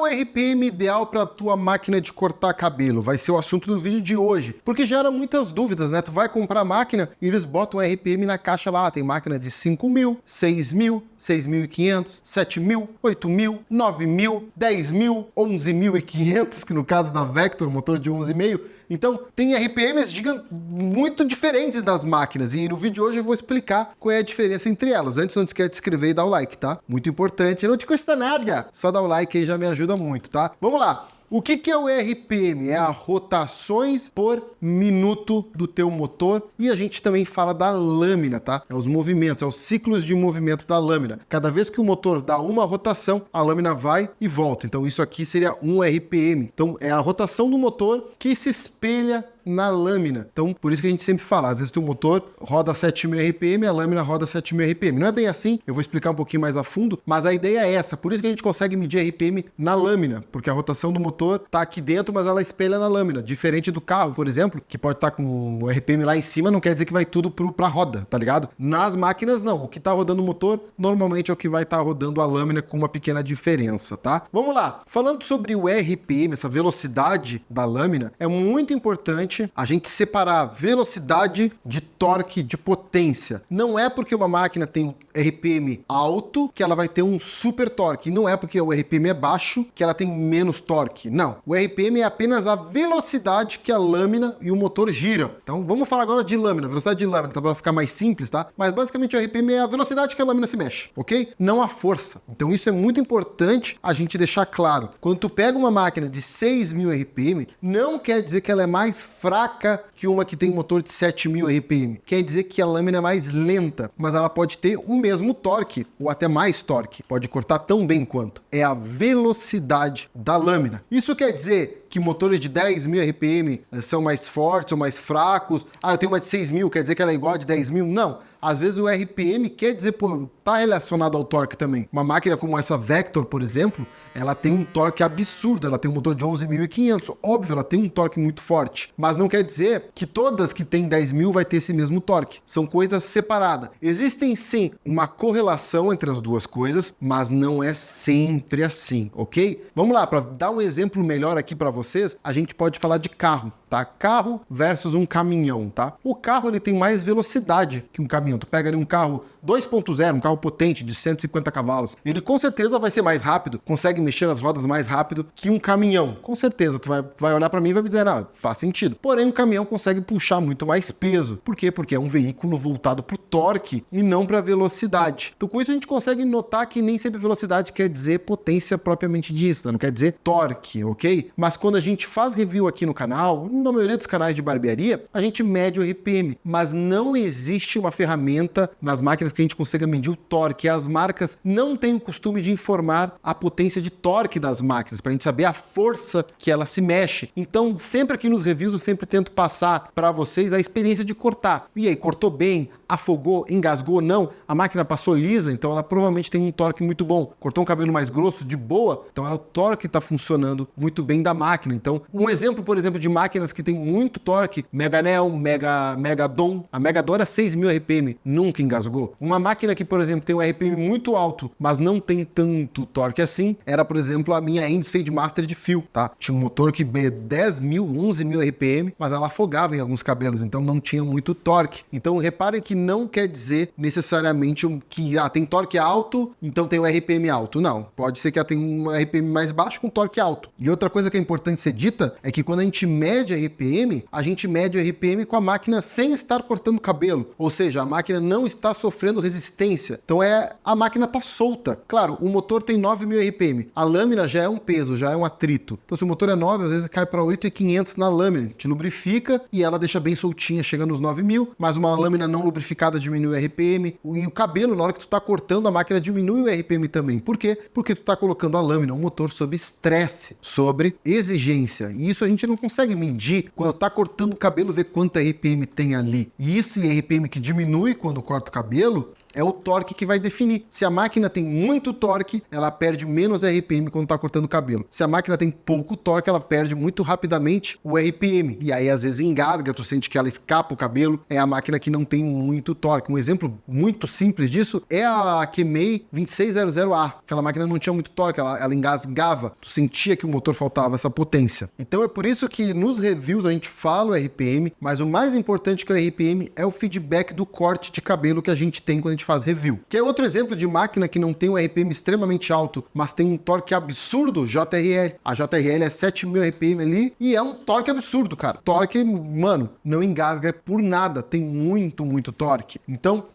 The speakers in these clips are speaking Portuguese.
o RPM ideal para a tua máquina de cortar cabelo? Vai ser o assunto do vídeo de hoje, porque gera muitas dúvidas, né? Tu vai comprar a máquina e eles botam o RPM na caixa lá, tem máquina de 5.000, 6.000, 6.500, 7.000, 8.000, 9.000, 10.000, 11.500, que no caso da Vector, motor de 11,5. Então, tem RPMs muito diferentes das máquinas, e no vídeo de hoje eu vou explicar qual é a diferença entre elas. Antes, não esquece de se inscrever e dar o like, tá? Muito importante, não te custa nada, só dar o like aí já me ajuda muito, tá? Vamos lá! O que é o RPM? É a rotações por minuto do teu motor, e a gente também fala da lâmina, tá? É os movimentos, é os ciclos de movimento da lâmina. Cada vez que o motor dá uma rotação, a lâmina vai e volta. Então isso aqui seria um RPM. Então é a rotação do motor que se espelha na lâmina. Então, por isso que a gente sempre fala, às vezes o motor roda 7.000 RPM, a lâmina roda 7.000 RPM. Não é bem assim, eu vou explicar um pouquinho mais a fundo, mas a ideia é essa. Por isso que a gente consegue medir RPM na lâmina, porque a rotação do motor tá aqui dentro, mas ela espelha na lâmina. Diferente do carro, por exemplo, que pode estar com o RPM lá em cima, não quer dizer que vai tudo pra roda, tá ligado? Nas máquinas, não. O que tá rodando o motor, normalmente é o que vai estar rodando a lâmina, com uma pequena diferença, tá? Vamos lá. Falando sobre o RPM, essa velocidade da lâmina, é muito importante a gente separar velocidade de torque, de potência. Não é porque uma máquina tem um RPM alto que ela vai ter um super torque. Não é porque o RPM é baixo que ela tem menos torque. Não. O RPM é apenas a velocidade que a lâmina e o motor giram. Então vamos falar agora de lâmina, velocidade de lâmina, tá? Para ficar mais simples, tá? Mas basicamente o RPM é a velocidade que a lâmina se mexe, ok? Não a força. Então isso é muito importante a gente deixar claro. Quando tu pega uma máquina de 6.000 RPM, não quer dizer que ela é mais fraca que uma que tem motor de 7.000 RPM. Quer dizer que a lâmina é mais lenta, mas ela pode ter o mesmo torque, ou até mais torque. Pode cortar tão bem quanto. É a velocidade da lâmina. Isso quer dizer que motores de 10.000 RPM são mais fortes ou mais fracos. Ah, eu tenho uma de 6.000, quer dizer que ela é igual a de 10.000? Não. Às vezes o RPM quer dizer, pô, tá relacionado ao torque também. Uma máquina como essa Vector, por exemplo, ela tem um torque absurdo, ela tem um motor de 11.500. Óbvio, ela tem um torque muito forte, mas não quer dizer que todas que tem 10.000 vai ter esse mesmo torque. São coisas separadas. Existem sim uma correlação entre as duas coisas, mas não é sempre assim, ok? Vamos lá, para dar um exemplo melhor aqui para vocês, a gente pode falar de carro, tá? Carro versus um caminhão, tá? O carro ele tem mais velocidade que um caminhão. Tu pega ali um carro 2.0, um carro potente de 150 cavalos, ele com certeza vai ser mais rápido, consegue mexer as rodas mais rápido que um caminhão. Com certeza, tu vai olhar para mim e vai me dizer, não, faz sentido. Porém, um caminhão consegue puxar muito mais peso. Por quê? Porque é um veículo voltado para o torque e não para velocidade. Então, com isso a gente consegue notar que nem sempre velocidade quer dizer potência propriamente dita, não quer dizer torque, ok? Mas quando a gente faz review aqui no canal, na maioria dos canais de barbearia, a gente mede o RPM, mas não existe uma ferramenta nas máquinas que a gente consiga medir o torque. As marcas não têm o costume de informar a potência de torque das máquinas, para a gente saber a força que ela se mexe. Então, sempre aqui nos reviews, eu sempre tento passar para vocês a experiência de cortar. E aí, cortou bem? Afogou? Engasgou? Não? A máquina passou lisa? Então ela provavelmente tem um torque muito bom. Cortou um cabelo mais grosso? De boa? Então o torque está funcionando muito bem da máquina. Então, um exemplo, por exemplo, de máquinas que tem muito torque, Meganel, Megadon. A Megadon era 6.000 RPM, nunca engasgou. Uma máquina que, por exemplo, tem um RPM muito alto, mas não tem tanto torque assim, era, por exemplo, a minha Endis Fademaster de fio, tá? Tinha um motor que 10.000, 11.000 RPM, mas ela afogava em alguns cabelos, então não tinha muito torque. Então, reparem que não quer dizer necessariamente que tem torque alto, então tem um RPM alto. Não, pode ser que ela tenha um RPM mais baixo com torque alto. E outra coisa que é importante ser dita é que quando a gente mede RPM, a gente mede o RPM com a máquina sem estar cortando cabelo, ou seja, a máquina não está sofrendo resistência. Então a máquina está solta. Claro, o motor tem 9.000 RPM, a lâmina já é um peso, já é um atrito. Então se o motor é 9, às vezes cai para 8.500 na lâmina, te lubrifica e ela deixa bem soltinha, chega nos 9.000, mas uma lâmina não lubrificada diminui o RPM, e o cabelo, na hora que tu tá cortando, a máquina diminui o RPM também. Por quê? Porque tu tá colocando a lâmina, o motor, sob estresse, sobre exigência, e isso a gente não consegue medir quando tá cortando o cabelo, ver quanto RPM tem ali. E esse RPM que diminui quando corta o cabelo é o torque que vai definir. Se a máquina tem muito torque, ela perde menos RPM quando tá cortando o cabelo. Se a máquina tem pouco torque, ela perde muito rapidamente o RPM. E aí, às vezes, engasga, tu sente que ela escapa o cabelo. É a máquina que não tem muito torque. Um exemplo muito simples disso é a Kemei 2600A. Aquela máquina não tinha muito torque, ela engasgava. Tu sentia que o motor faltava essa potência. Então é por isso que nos reviews a gente fala o RPM, mas o mais importante que o RPM é o feedback do corte de cabelo que a gente tem quando a gente faz review. Que é outro exemplo de máquina que não tem um RPM extremamente alto, mas tem um torque absurdo, JRL. A JRL é 7000 RPM ali e é um torque absurdo, cara. Torque, mano, não engasga por nada, tem muito torque. Então,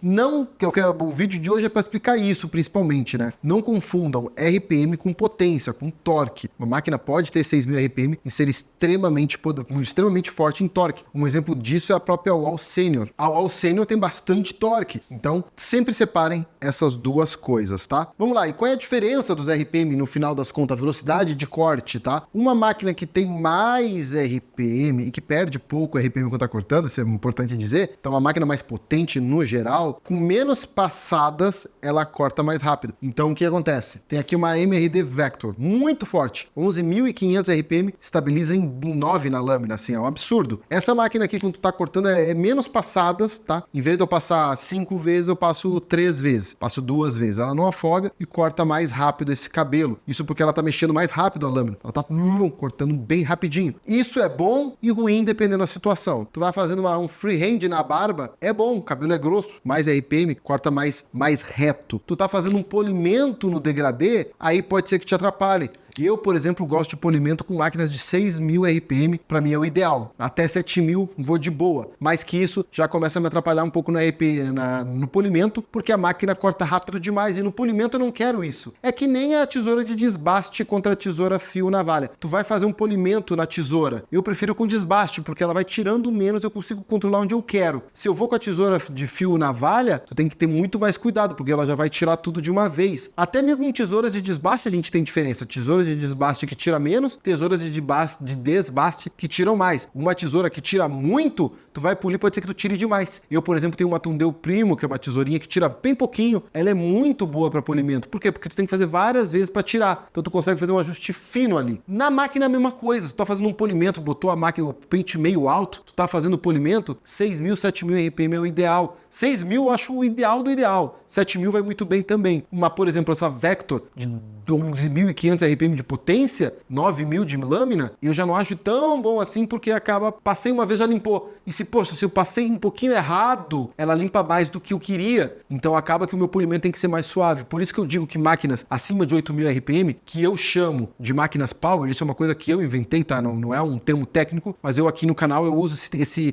o vídeo de hoje é para explicar isso principalmente, né? Não confundam RPM com potência, com torque. Uma máquina pode ter 6000 RPM e ser extremamente forte em torque. Um exemplo disso é a própria Wall Senior. A Wall Senior tem bastante torque, então sempre separem essas duas coisas, tá? Vamos lá, e qual é a diferença dos RPM no final das contas? A velocidade de corte, tá? Uma máquina que tem mais RPM e que perde pouco RPM quando tá cortando, isso é importante dizer, então uma máquina mais potente no geral, com menos passadas, ela corta mais rápido. Então o que acontece? Tem aqui uma MRD Vector, muito forte, 11.500 RPM, estabiliza em 9 na lâmina, assim, é um absurdo. Essa máquina aqui, quando tu tá cortando, é menos passadas, tá? Em vez de eu passar 5 vezes, eu passo 3 vezes, passo 2 vezes. Ela não afoga e corta mais rápido esse cabelo. Isso porque ela tá mexendo mais rápido a lâmina. Ela tá cortando bem rapidinho. Isso é bom e ruim dependendo da situação. Tu vai fazendo um freehand na barba, é bom, o cabelo é grosso, mais RPM, corta mais reto. Tu tá fazendo um polimento no degradê, aí pode ser que te atrapalhe. Eu, por exemplo, gosto de polimento com máquinas de 6.000 RPM, para mim é o ideal. Até 7.000 vou de boa. Mais que isso, já começa a me atrapalhar um pouco no polimento, porque a máquina corta rápido demais. E no polimento eu não quero isso. É que nem a tesoura de desbaste contra a tesoura fio navalha. Tu vai fazer um polimento na tesoura. Eu prefiro com desbaste, porque ela vai tirando menos, eu consigo controlar onde eu quero. Se eu vou com a tesoura de fio navalha, tu tem que ter muito mais cuidado, porque ela já vai tirar tudo de uma vez. Até mesmo em tesouras de desbaste a gente tem diferença. Tesouras de desbaste que tira menos, tesouras de desbaste que tiram mais. Uma tesoura que tira muito, tu vai polir, pode ser que tu tire demais. Eu, por exemplo, tenho uma Tundeu Primo, que é uma tesourinha que tira bem pouquinho. Ela é muito boa para polimento. Por quê? Porque tu tem que fazer várias vezes para tirar. Então tu consegue fazer um ajuste fino ali. Na máquina é a mesma coisa. Tu tá fazendo um polimento, botou a máquina, o pente meio alto, tu tá fazendo polimento, 6.000, 7.000 RPM é o ideal. 6.000 eu acho o ideal do ideal. 7.000 vai muito bem também. Por exemplo, essa Vector de 11.500 RPM de potência, 9.000 de lâmina, eu já não acho tão bom assim, porque passei uma vez, já limpou. E se eu passei um pouquinho errado, ela limpa mais do que eu queria. Então acaba que o meu polimento tem que ser mais suave. Por isso que eu digo que máquinas acima de 8.000 RPM, que eu chamo de máquinas power, isso é uma coisa que eu inventei, tá? Não é um termo técnico, mas eu aqui no canal eu uso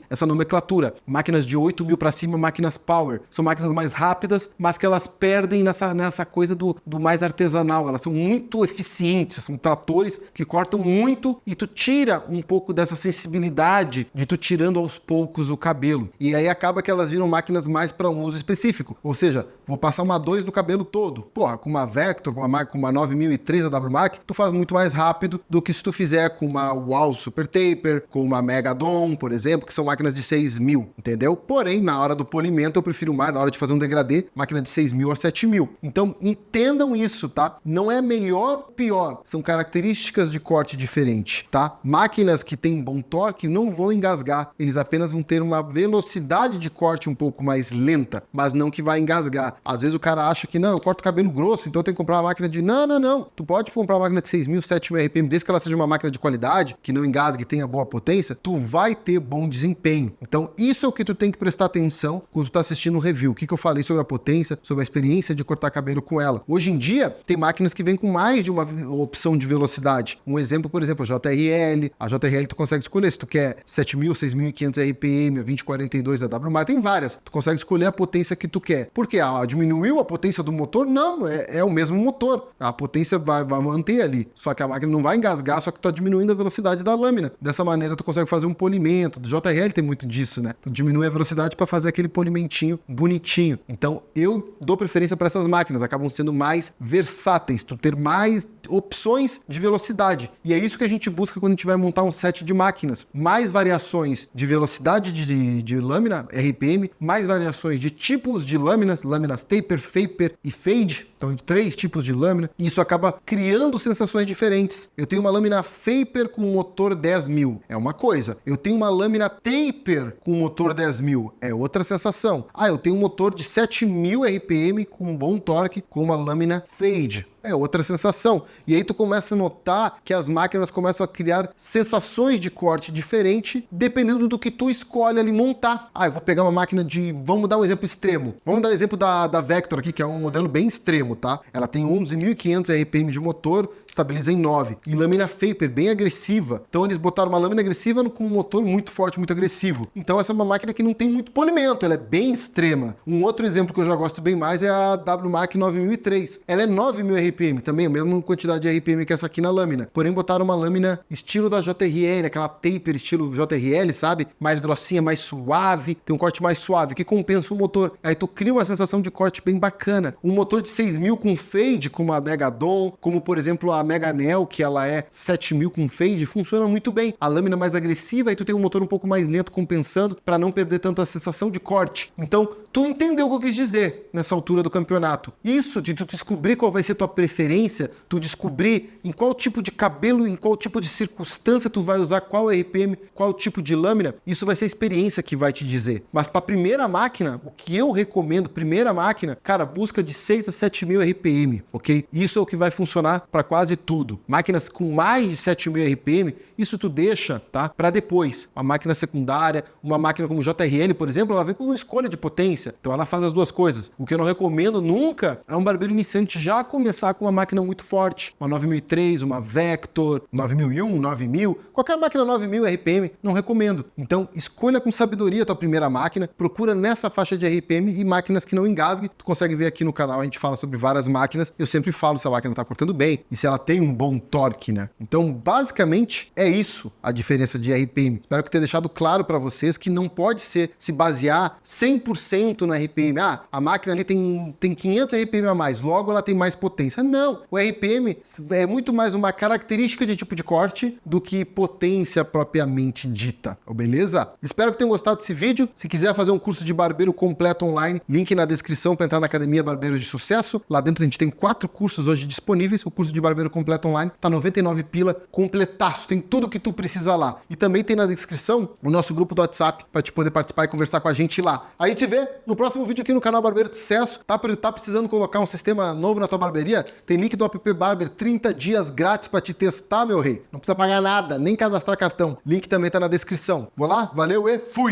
essa nomenclatura. Máquinas de 8.000 para cima, máquinas power. São máquinas mais rápidas, mas que elas perdem nessa coisa do mais artesanal. Elas são muito eficientes, são tratores que cortam muito e tu tira um pouco dessa sensibilidade de tu tirando aos poucos o cabelo. E aí acaba que elas viram máquinas mais para um uso específico. Ou seja, vou passar uma 2 no cabelo todo. Porra, com uma Vector, com uma 9003 da WMark, tu faz muito mais rápido do que se tu fizer com uma Wall Super Taper, com uma Megadon, por exemplo, que são máquinas de 6.000, entendeu? Porém, na hora do polimento, eu prefiro mais, na hora de fazer um degradê, máquina de 6.000 a 7.000. Então, entendam isso, tá? Não é melhor ou pior, são características de corte diferente, tá? Máquinas que têm bom torque não vão engasgar, eles apenas vão ter uma velocidade de corte um pouco mais lenta, mas não que vai engasgar. Às vezes o cara acha que não, eu corto cabelo grosso, então eu tenho que comprar uma máquina de... Não. Tu pode comprar uma máquina de 6.000, 7.000 RPM, desde que ela seja uma máquina de qualidade, que não engasgue e tenha boa potência, tu vai ter bom desempenho. Então isso é o que tu tem que prestar atenção quando tu tá assistindo o review. O que eu falei sobre a potência, sobre a experiência de cortar cabelo com ela. Hoje em dia, tem máquinas que vêm com mais de uma opção de velocidade. Um exemplo, por exemplo, a JRL. A JRL tu consegue escolher se tu quer 7.000, 6.500 RPM, a 2042 da WMark, tem várias. Tu consegue escolher a potência que tu quer. Por quê? Diminuiu a potência do motor? Não, é o mesmo motor. A potência vai manter ali. Só que a máquina não vai engasgar, só que tu tá diminuindo a velocidade da lâmina. Dessa maneira tu consegue fazer um polimento. Do JRL tem muito disso, né? Tu diminui a velocidade para fazer aquele polimento movimentinho bonitinho. Então eu dou preferência para essas máquinas, acabam sendo mais versáteis, tu ter mais opções de velocidade. E é isso que a gente busca quando a gente vai montar um set de máquinas. Mais variações de velocidade de lâmina, RPM, mais variações de tipos de lâminas taper, faper e fade. Então, 3 tipos de lâmina. E isso acaba criando sensações diferentes. Eu tenho uma lâmina faper com motor 10.000. É uma coisa. Eu tenho uma lâmina taper com motor 10.000. É outra sensação. Eu tenho um motor de 7.000 RPM com um bom torque com uma lâmina fade. É outra sensação. E aí tu começa a notar que as máquinas começam a criar sensações de corte diferente dependendo do que tu escolhe ali montar. Eu vou pegar uma máquina de... Vamos dar um exemplo extremo. Vamos dar o exemplo da Vector aqui, que é um modelo bem extremo, tá? Ela tem 11.500 RPM de motor, estabiliza em 9. E lâmina Faper, bem agressiva. Então eles botaram uma lâmina agressiva com um motor muito forte, muito agressivo. Então essa é uma máquina que não tem muito polimento, ela é bem extrema. Um outro exemplo que eu já gosto bem mais é a WMark 9003. Ela é 9.000 RPM, também a mesma quantidade de RPM que essa aqui na lâmina. Porém botaram uma lâmina estilo da JRL, aquela taper estilo JRL, sabe? Mais grossinha, mais suave, tem um corte mais suave, que compensa o motor. Aí tu cria uma sensação de corte bem bacana. Um motor de 6.000 com fade, como a Megadon, como por exemplo a Meganel, que ela é 7.000 com fade, funciona muito bem. A lâmina mais agressiva, aí tu tem um motor um pouco mais lento compensando para não perder tanta sensação de corte. Então, tu entendeu o que eu quis dizer nessa altura do campeonato. Isso de tu descobrir qual vai ser tua preferência, tu descobrir em qual tipo de cabelo, em qual tipo de circunstância tu vai usar qual RPM, qual tipo de lâmina, isso vai ser a experiência que vai te dizer. Mas para a primeira máquina, o que eu recomendo, primeira máquina, cara, busca de 6 a 7.000 RPM, ok? Isso é o que vai funcionar para quase tudo. Máquinas com mais de 7.000 RPM, isso tu deixa, tá? Para depois. Uma máquina secundária, uma máquina como JRL, por exemplo, ela vem com uma escolha de potência. Então ela faz as duas coisas. O que eu não recomendo nunca é um barbeiro iniciante já começar com uma máquina muito forte. Uma 9003, uma Vector, 9001, 9000, qualquer máquina 9.000 RPM, não recomendo. Então escolha com sabedoria a tua primeira máquina, procura nessa faixa de RPM e máquinas que não engasguem. Tu consegue ver aqui no canal, a gente fala sobre várias máquinas. Eu sempre falo se a máquina tá cortando bem e se ela tem um bom torque, né? Então, basicamente, é isso a diferença de RPM. Espero que tenha deixado claro para vocês que não pode se basear 100% no RPM. A máquina ali tem 500 RPM a mais, logo ela tem mais potência. Não, o RPM é muito mais uma característica de tipo de corte do que potência propriamente dita, beleza? Espero que tenham gostado desse vídeo. Se quiser fazer um curso de barbeiro completo online, link na descrição para entrar na Academia Barbeiros de Sucesso. Lá dentro a gente tem 4 cursos hoje disponíveis. O curso de barbeiro completo online tá 99 pila, completaço, tem tudo que tu precisa lá. E também tem na descrição o nosso grupo do WhatsApp para te poder participar e conversar com a gente lá. Aí te vê no próximo vídeo aqui no canal Barbeiro de Sucesso. Tá precisando colocar um sistema novo na tua barbearia? Tem link do app Barber, 30 dias grátis para te testar, meu rei. Não precisa pagar nada, nem cadastrar cartão. Link também tá na descrição. Vou lá, valeu e fui!